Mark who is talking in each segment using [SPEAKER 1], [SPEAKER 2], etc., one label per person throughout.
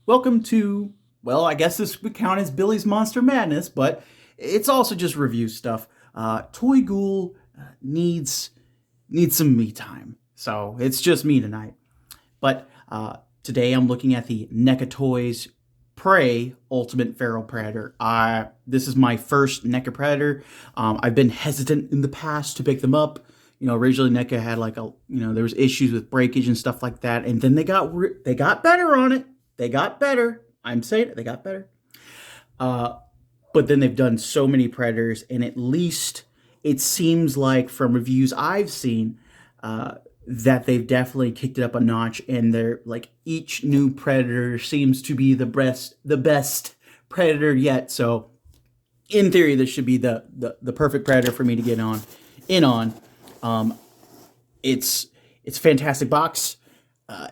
[SPEAKER 1] Welcome to, well, I guess this would count as Billy's Monster Madness, but it's also just review stuff. Toy Ghoul needs some me time, so it's just me tonight. But today I'm looking at the NECA Toys Prey Ultimate Feral Predator. This is my first NECA Predator. I've been hesitant in the past to pick them up. Originally NECA had there was issues with breakage and stuff like that, and then they got better on it. They got better. I'm saying it. They got better. But then they've done so many Predators, and at least it seems like from reviews I've seen that they've definitely kicked it up a notch, and they're like each new Predator seems to be the best Predator yet. So in theory, this should be the perfect Predator for me to get in on. It's a fantastic box.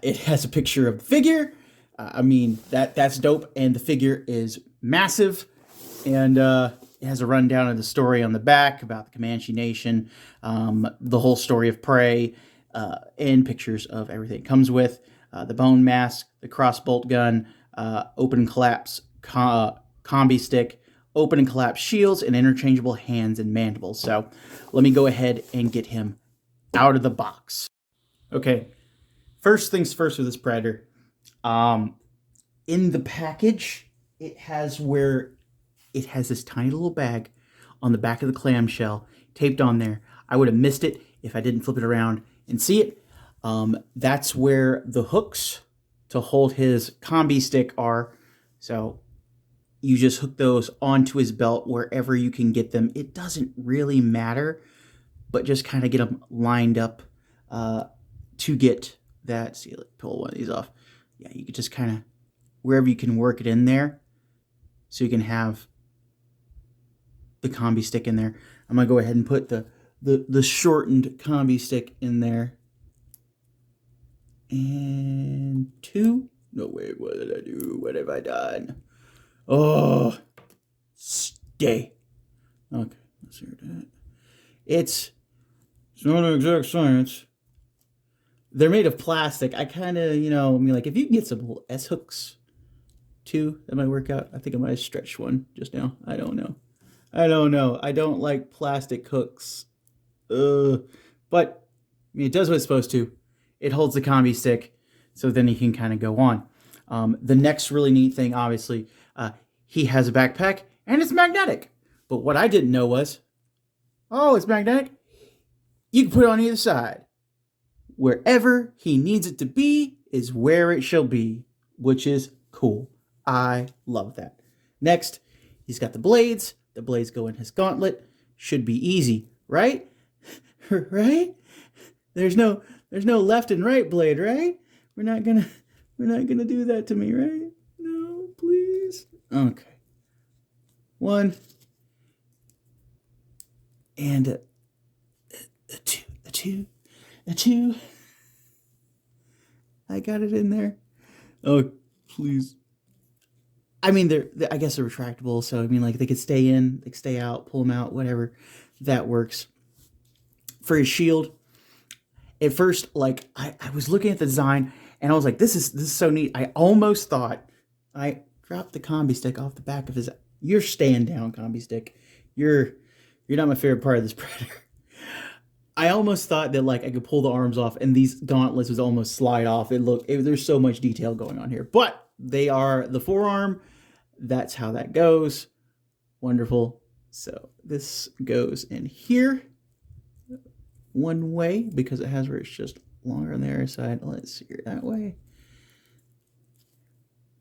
[SPEAKER 1] It has a picture of the figure. That's dope, and the figure is massive, and it has a rundown of the story on the back about the Comanche Nation, the whole story of Prey, and pictures of everything it comes with, the bone mask, the crossbolt gun, open collapse combi stick, open and collapse shields, and interchangeable hands and mandibles. So let me go ahead and get him out of the box. Okay, first things first with this Predator. In the package, it has this tiny little bag on the back of the clamshell taped on there. I would have missed it if I didn't flip it around and see it. That's where the hooks to hold his combi stick are. So you just hook those onto his belt wherever you can get them. It doesn't really matter, but just kind of get them lined up to get that. See, let's pull one of these off. Yeah, you could just kind of, wherever you can work it in there, so you can have the combi stick in there. I'm going to go ahead and put the shortened combi stick in there. And two. No, wait, what did I do? What have I done? Oh, stay. Okay, let's hear that. It's not an exact science. They're made of plastic. I kind of, if you can get some little S hooks too, that might work out. I think I might have stretched one just now. I don't know. I don't like plastic hooks. But it does what it's supposed to. It holds the combi stick, so then you can kind of go on. The next really neat thing, obviously, he has a backpack, and it's magnetic. But what I didn't know was, it's magnetic. You can put it on either side. Wherever he needs it to be is where it shall be, which is cool. I love that. Next, he's got the blades. The blades go in his gauntlet. Should be easy, right? Right? There's no left and right blade, right? We're not gonna do that to me, right? No, please. Okay. One. And a two. I got it in there. Oh, please. I guess they're retractable, so they could stay in, they could stay out, pull them out, whatever. That works. For his shield, at first, I was looking at the design, and I was like, this is so neat. I almost thought I dropped the combi stick off the back of his. You're stand down combi stick. You're not my favorite part of this Predator. I almost thought that I could pull the arms off and these gauntlets would almost slide off. There's so much detail going on here, but they are the forearm. That's how that goes. Wonderful. So this goes in here one way because it has where it's just longer on the other side. Let's see it that way.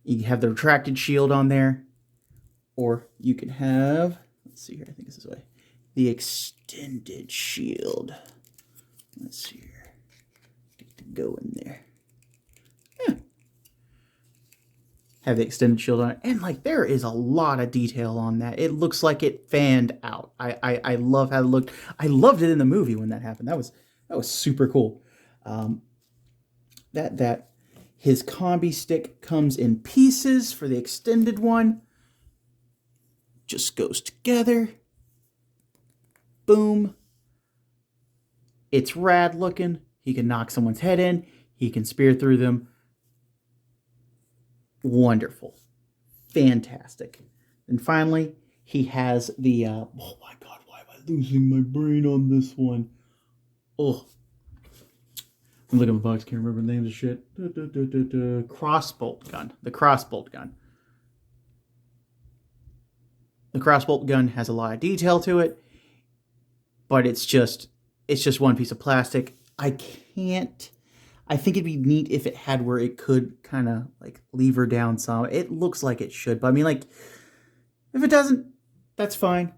[SPEAKER 1] You have the retracted shield on there, or you can have, let's see here, I think it's this way. The extended shield. Let's see here. Get to go in there. Yeah. Have the extended shield on it. And there is a lot of detail on that. It looks like it fanned out. I love how it looked. I loved it in the movie when that happened. That was super cool. That his combi stick comes in pieces for the extended one. Just goes together. Boom. It's rad looking. He can knock someone's head in. He can spear through them. Wonderful. Fantastic. And finally, he has the, oh my God, why am I losing my brain on this one? Oh, I'm looking at the box, can't remember the names of shit. Crossbolt gun. The crossbolt gun. The crossbolt gun has a lot of detail to it, but it's just one piece of plastic. I think it'd be neat if it had where it could kind of like lever down some. It looks like it should, but I mean, like, if it doesn't, that's fine.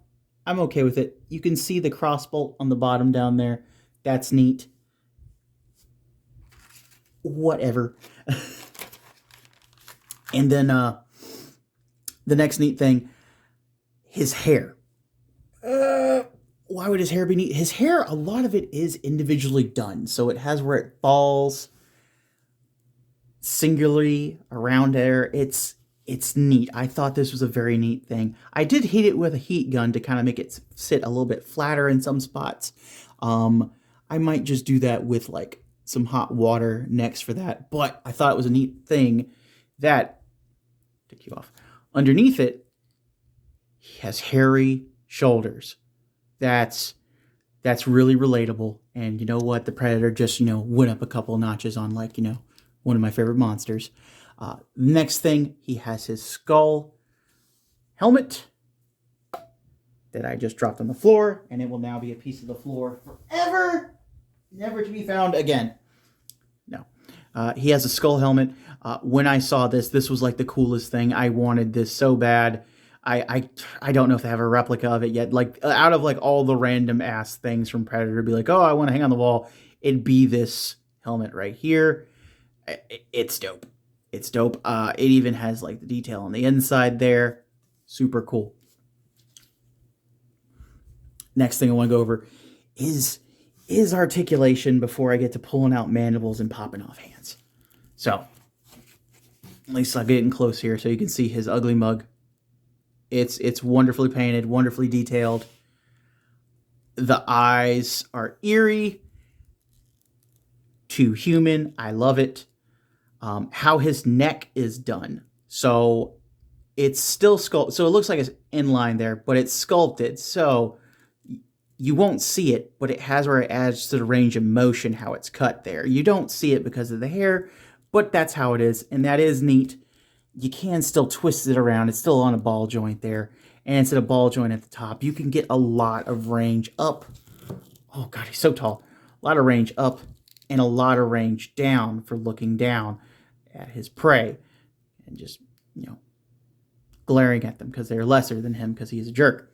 [SPEAKER 1] I'm okay with it. You can see the crossbolt on the bottom down there. That's neat. Whatever. And then the next neat thing, his hair. Why would his hair be neat? His hair, a lot of it is individually done. So it has where it falls singularly around there. It's neat. I thought this was a very neat thing. I did heat it with a heat gun to kind of make it sit a little bit flatter in some spots. I might just do that with like some hot water next for that. But I thought it was a neat thing that, take you off, underneath it, he has hairy shoulders. That's really relatable. And you know what? The Predator just, went up a couple notches on, like, one of my favorite monsters. Next thing, he has his skull helmet that I just dropped on the floor, and it will now be a piece of the floor forever, never to be found again. No. He has a skull helmet. When I saw this was like the coolest thing. I wanted this so bad. I don't know if they have a replica of it yet. Like, out of like all the random ass things from Predator, be like, oh, I want to hang on the wall. It'd be this helmet right here. It's dope. It's dope. It even has like the detail on the inside there. Super cool. Next thing I want to go over is articulation before I get to pulling out mandibles and popping off hands. So, at least I'll get in close here so you can see his ugly mug. It's wonderfully painted, wonderfully detailed. The eyes are eerie to human. I love it. How his neck is done. So it's still sculpted. So it looks like it's in line there, but it's sculpted. So you won't see it, but it has where it adds to the range of motion how it's cut there. You don't see it because of the hair, but that's how it is. And that is neat. You can still twist it around. It's still on a ball joint there. And it's at a ball joint at the top. You can get a lot of range up. Oh, God, he's so tall. A lot of range up and a lot of range down for looking down at his prey. And just, glaring at them because they're lesser than him because he's a jerk.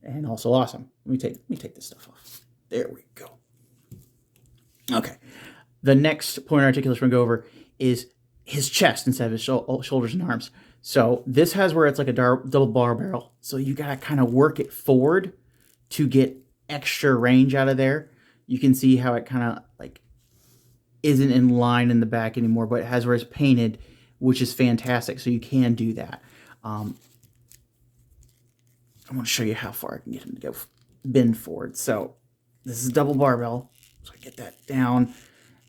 [SPEAKER 1] And also awesome. Let me take this stuff off. There we go. Okay. The next point of articulation we're going to go over is his chest instead of his shoulders and arms. So this has where it's like a double bar barrel. So you got to kind of work it forward to get extra range out of there. You can see how it kind of like isn't in line in the back anymore, but it has where it's painted, which is fantastic. So you can do that. I want to show you how far I can get him to go bend forward. So this is a double barbell. So I get that down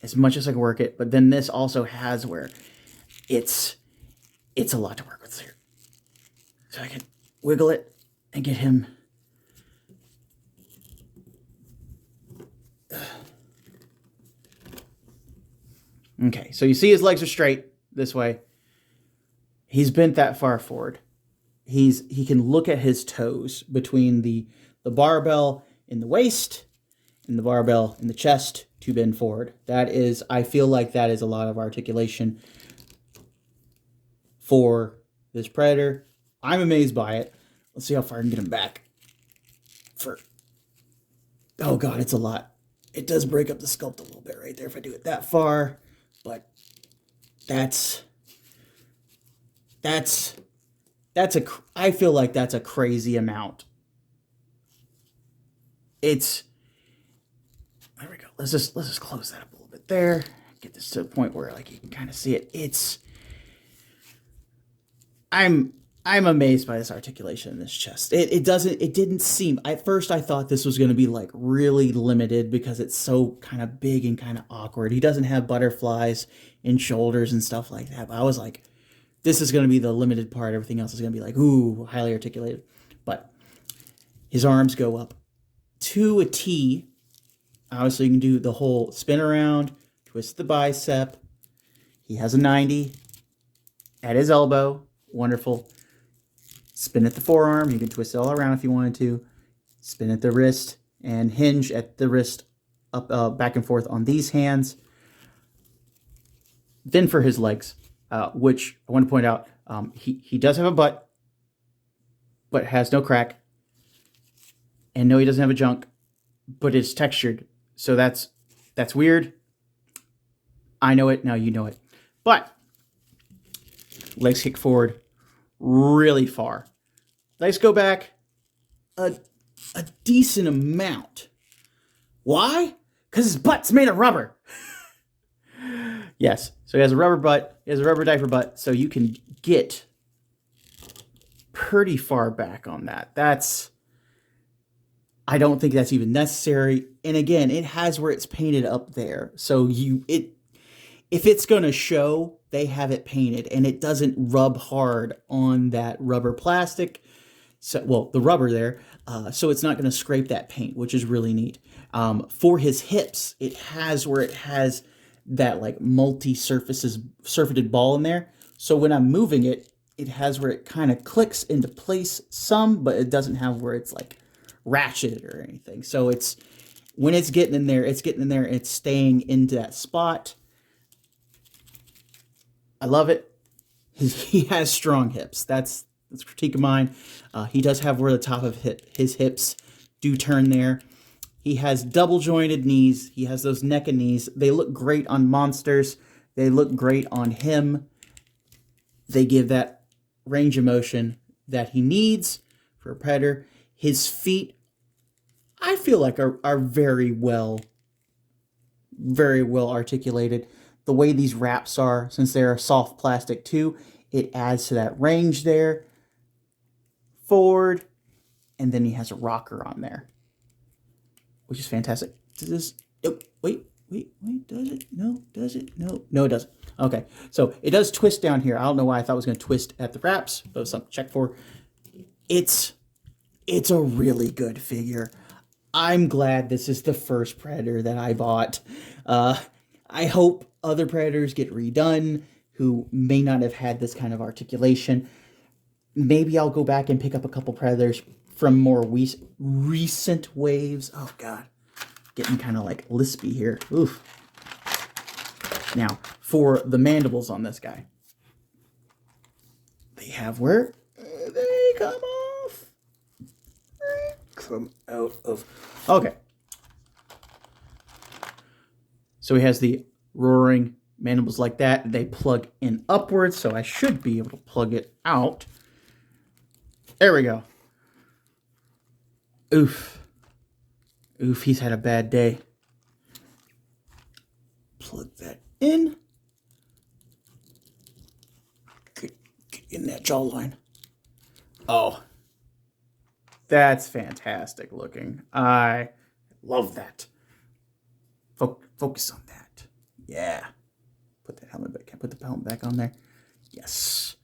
[SPEAKER 1] as much as I can work it. But then this also has where it's a lot to work with here. So I can wiggle it and get him. Okay, so you see his legs are straight this way. He's bent that far forward. He can look at his toes between the barbell in the waist and the barbell in the chest to bend forward. That is, I feel like that is a lot of articulation for this Predator. I'm amazed by it. Let's see how far I can get him back. Oh God, it's a lot. It does break up the sculpt a little bit right there if I do it that far, but I feel like that's a crazy amount. There we go. Let's just close that up a little bit there. Get this to a point where like you can kind of see it. I'm amazed by this articulation in this chest. It didn't seem, at first I thought this was going to be like really limited because it's so kind of big and kind of awkward. He doesn't have butterflies in shoulders and stuff like that. But I was like, This is going to be the limited part. Everything else is going to be like, ooh, highly articulated. But his arms go up to a T. Obviously, you can do the whole spin around, twist the bicep. He has a 90 at his elbow. Wonderful. Spin at the forearm. You can twist it all around if you wanted to. Spin at the wrist and hinge at the wrist up, back and forth on these hands. Then for his legs, which I want to point out, he does have a butt, but has no crack. And no, he doesn't have a junk, but it's textured. So that's weird. I know it. Now you know it. But legs kick forward really far. Legs go back a decent amount. Why? Because his butt's made of rubber. Yes. So he has a rubber butt. He has a rubber diaper butt. So you can get pretty far back on that. I don't think that's even necessary. And again, it has where it's painted up there. So if it's going to show, they have it painted and it doesn't rub hard on that rubber plastic. So, well, the rubber there. So it's not going to scrape that paint, which is really neat. For his hips, it has where it has that like surfaced ball in there. So when I'm moving it, it has where it kind of clicks into place some, but it doesn't have where it's like ratcheted or anything. So when it's getting in there, and it's staying into that spot. I love it. He has strong hips. That's a critique of mine. He does have where the top of his hips do turn there. He has double jointed knees. He has those NECA knees. They look great on monsters. They look great on him. They give that range of motion that he needs for a predator. His feet, I feel like are very well articulated. The way these wraps are, since they're soft plastic too, it adds to that range there. Forward, and then he has a rocker on there, which is fantastic. Does this? Oh, wait, does it? No, does it? No, it doesn't. Okay, so it does twist down here. I don't know why I thought it was going to twist at the wraps, but it was something to check for. It's a really good figure. I'm glad this is the first Predator that I bought. I hope other Predators get redone who may not have had this kind of articulation. Maybe I'll go back and pick up a couple Predators from more recent waves. Oh, God. Getting kind of like lispy here. Oof. Now, for the mandibles on this guy. They have where they come off. Come out of... Okay. So he has the roaring mandibles like that. They plug in upwards, so I should be able to plug it out. There we go. Oof. Oof, he's had a bad day. Plug that in. Get in that jawline. Oh. That's fantastic looking. I love that. Focus on that. Yeah. Put that helmet back. Can I put the helmet back on there? Yes.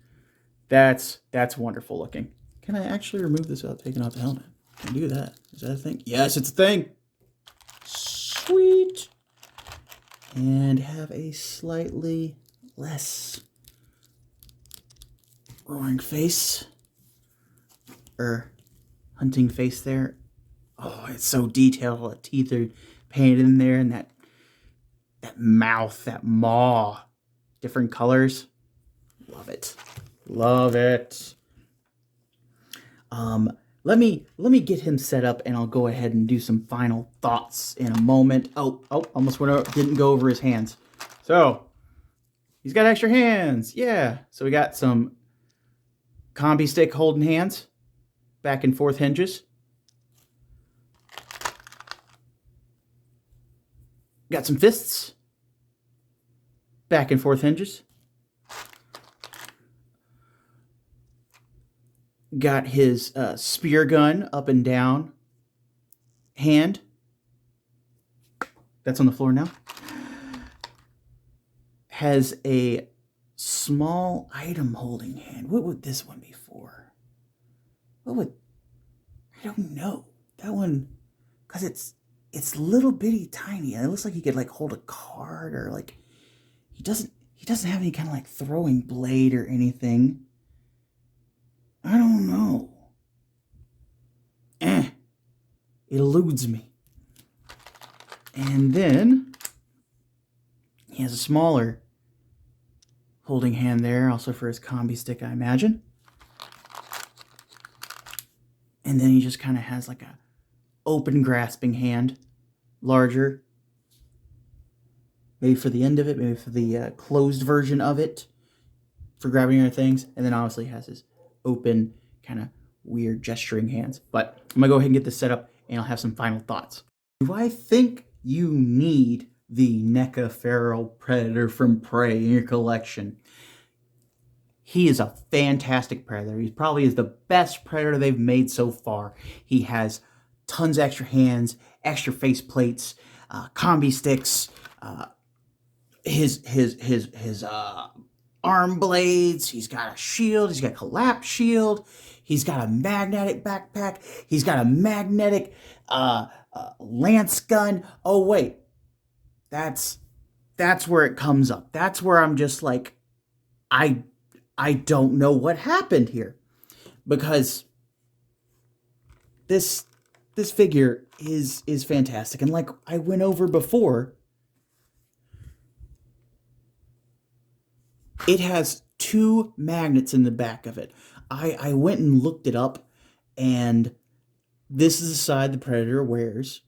[SPEAKER 1] That's wonderful looking. Can I actually remove this without taking off the helmet? Can I do that? Is that a thing? Yes, it's a thing. Sweet. And have a slightly less roaring face. Hunting face there. Oh, it's so detailed. The teeth are painted in there, and that mouth, that maw, different colors. Love it. Love it. Let me get him set up, and I'll go ahead and do some final thoughts in a moment. Oh, almost didn't go over his hands. So, he's got extra hands. Yeah. So we got some combi stick holding hands, back and forth hinges. Got some fists, back and forth hinges. Got his spear gun up and down hand. That's on the floor now. Has a small item holding hand. What would this one be for? What would... I don't know. That one, because it's little bitty tiny, and it looks like he could like hold a card, or like he doesn't have any kind of like throwing blade or anything. I don't know. It eludes me. And then he has a smaller holding hand there, also for his combi stick, I imagine. And then he just kind of has like a open grasping hand, larger. Maybe for the end of it, maybe for the closed version of it, for grabbing other things. And then obviously has his open, kind of weird gesturing hands. But I'm going to go ahead and get this set up, and I'll have some final thoughts. Do I think you need the NECA Feral Predator from Prey in your collection? He is a fantastic predator. He probably is the best predator they've made so far. He has tons of extra hands, extra face plates, combi sticks, his arm blades. He's got a shield. He's got a collapse shield. He's got a magnetic backpack. He's got a magnetic lance gun. Oh wait, that's where it comes up. That's where I'm just like, I don't know what happened here, because this figure is fantastic. And like I went over before, it has 2 magnets in the back of it. I went and looked it up, and this is the side the Predator wears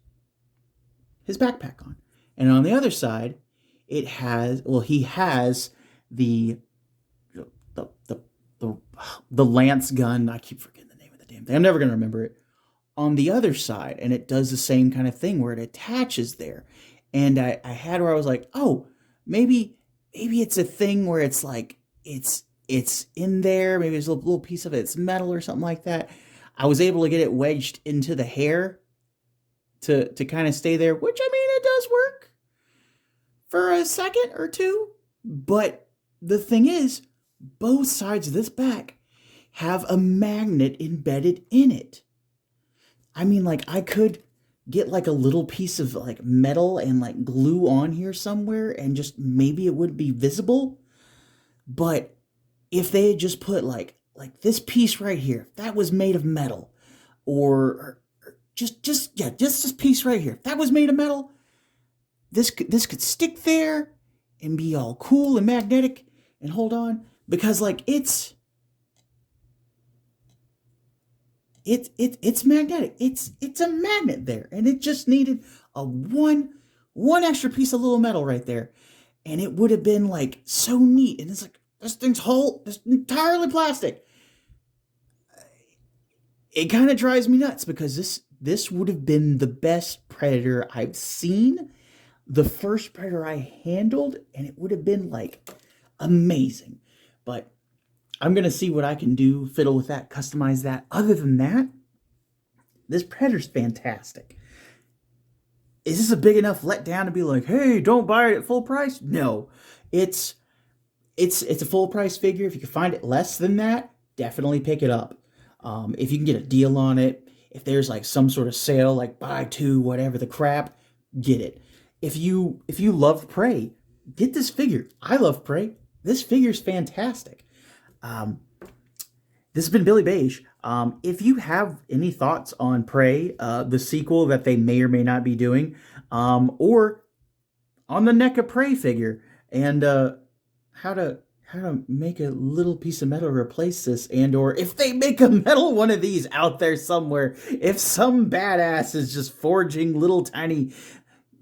[SPEAKER 1] his backpack on. And on the other side, it has, well, he has the lance gun. I keep forgetting the name of the damn thing. I'm never going to remember it. On the other side, and it does the same kind of thing where it attaches there. And I had where I was like, oh, maybe it's a thing where it's like, it's in there. Maybe there's a little piece of it. It's metal or something like that. I was able to get it wedged into the hair to kind of stay there, which, I mean, it does work for a second or two. But the thing is, both sides of this back have a magnet embedded in it. I mean, like, I could get like a little piece of like metal and like glue on here somewhere, and just maybe it wouldn't be visible. But if they had just put like this piece right here, if that was made of metal, or just this piece right here, if that was made of metal, this could stick there and be all cool and magnetic and hold on, because like it's magnetic. It's a magnet there, and it just needed a one extra piece of little metal right there, and it would have been like so neat. And it's like, this thing's this entirely plastic. It kind of drives me nuts, because this would have been the best Predator I've seen, the first Predator I handled, and it would have been like amazing. But I'm going to see what I can do, fiddle with that, customize that. Other than that, this Predator's fantastic. Is this a big enough letdown to be like, hey, don't buy it at full price? No. It's a full price figure. If you can find it less than that, definitely pick it up. If you can get a deal on it, if there's like some sort of sale, like buy 2, whatever the crap, get it. If you love Prey, get this figure. I love Prey. This figure's fantastic. This has been Billy Beige. If you have any thoughts on Prey, the sequel that they may or may not be doing, or on the NECA Prey figure, and how to make a little piece of metal replace this, and or if they make a metal one of these out there somewhere, if some badass is just forging little tiny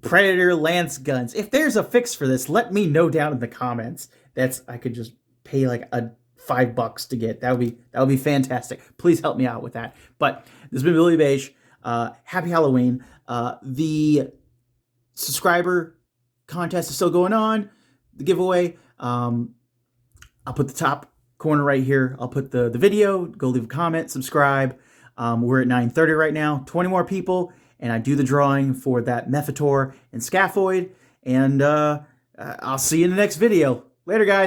[SPEAKER 1] Predator lance guns, if there's a fix for this, let me know down in the comments. I could just pay like $5 to get. That would be fantastic. Please help me out with that. But this has been Billy Beige. Happy Halloween. The subscriber contest is still going on. The giveaway. I'll put the top corner right here. I'll put the video. Go leave a comment. Subscribe. We're at 9:30 right now. 20 more people, and I do the drawing for that Mephitor and Scaphoid. And I'll see you in the next video. Later, guys.